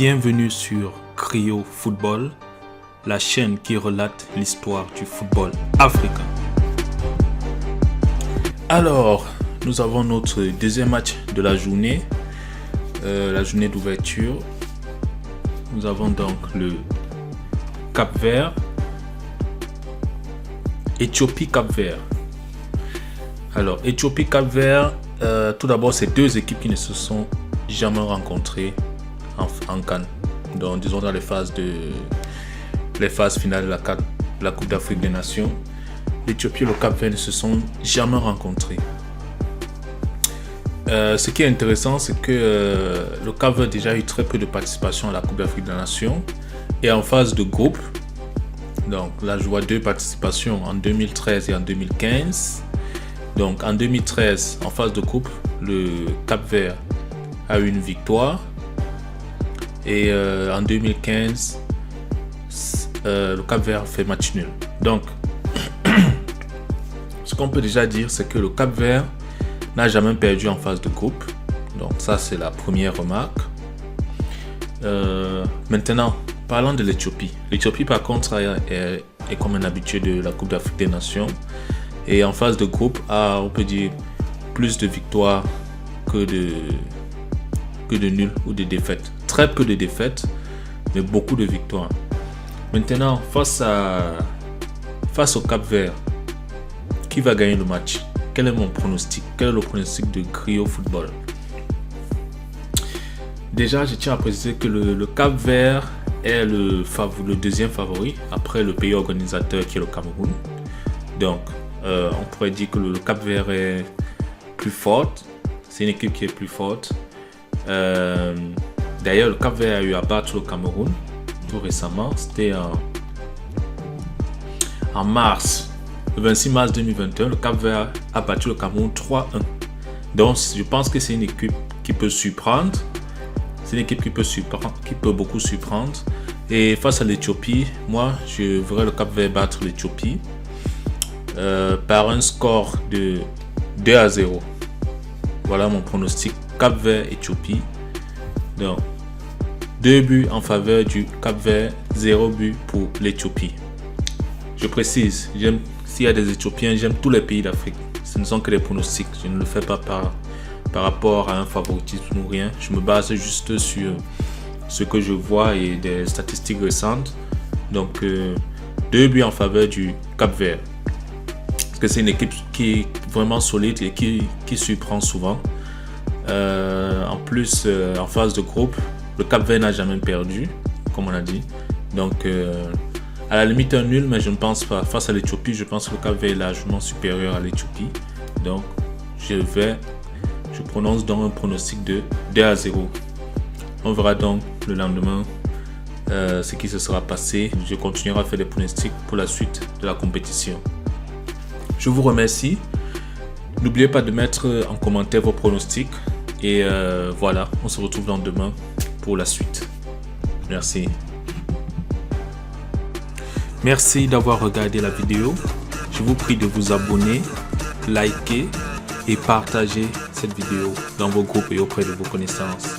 Bienvenue sur Cryo Football, la chaîne qui relate l'histoire du football africain. Alors, nous avons notre deuxième match de la journée d'ouverture. Nous avons donc le Cap-Vert, Éthiopie-Cap-Vert. Alors, Éthiopie-Cap-Vert, tout d'abord, c'est deux équipes qui ne se sont jamais rencontrées en CAN. Donc, disons dans les phases finales de la Coupe d'Afrique des Nations, l'Éthiopie et le Cap-Vert ne se sont jamais rencontrés. Ce qui est intéressant, c'est que le Cap-Vert a déjà eu très peu de participation à la Coupe d'Afrique des Nations. Et en phase de groupe, donc là je vois deux participations en 2013 et en 2015. Donc en 2013, en phase de groupe, le Cap-Vert a eu une victoire. Et en 2015, le Cap-Vert fait match nul. Donc, ce qu'on peut déjà dire, c'est que le Cap-Vert n'a jamais perdu en phase de groupe. Donc ça, c'est la première remarque. Maintenant, parlons de l'Éthiopie. L'Éthiopie, par contre, est comme un habitué de la Coupe d'Afrique des Nations. Et en phase de groupe, a, on peut dire, plus de victoires que de nuls ou de défaites. Très peu de défaites, mais beaucoup de victoires. Maintenant, face au Cap-Vert, qui va gagner le match? Quel est mon pronostic? Quel est le pronostic de Cryo Football? Déjà, je tiens à préciser que le Cap-Vert est le deuxième favori après le pays organisateur qui est le Cameroun. Donc, on pourrait dire que le Cap-Vert est plus forte. C'est une équipe qui est plus forte. D'ailleurs, le Cap-Vert a eu à battre le Cameroun tout récemment. C'était en mars, le 26 mars 2021. Le Cap-Vert a battu le Cameroun 3-1. Donc, je pense que c'est une équipe qui peut surprendre. C'est une équipe qui peut beaucoup surprendre. Et face à l'Éthiopie, moi, je verrais le Cap-Vert battre l'Éthiopie par un score de 2-0. Voilà mon pronostic. Cap-Vert-Éthiopie. Donc, 2 buts en faveur du Cap-Vert, 0 but pour l'Éthiopie. Je précise, s'il y a des Éthiopiens, j'aime tous les pays d'Afrique. Ce ne sont que des pronostics. Je ne le fais pas par rapport à un favoritisme ou rien. Je me base juste sur ce que je vois et des statistiques récentes. Donc, 2 buts en faveur du Cap-Vert. Parce que c'est une équipe qui est vraiment solide et qui surprend souvent. En plus, en phase de groupe, le Cap-Vert n'a jamais perdu, comme on a dit. Donc, à la limite, un nul, mais je ne pense pas. Face à l'Éthiopie, je pense que le Cap-Vert est largement supérieur à l'Éthiopie. Donc, je prononce donc un pronostic de 2-0. On verra donc le lendemain ce qui se sera passé. Je continuerai à faire des pronostics pour la suite de la compétition. Je vous remercie. N'oubliez pas de mettre en commentaire vos pronostics. Et voilà, on se retrouve dans demain pour la suite. Merci. Merci d'avoir regardé la vidéo. Je vous prie de vous abonner, liker et partager cette vidéo dans vos groupes et auprès de vos connaissances.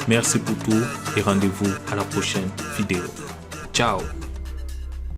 Merci pour tout et rendez-vous à la prochaine vidéo. Ciao!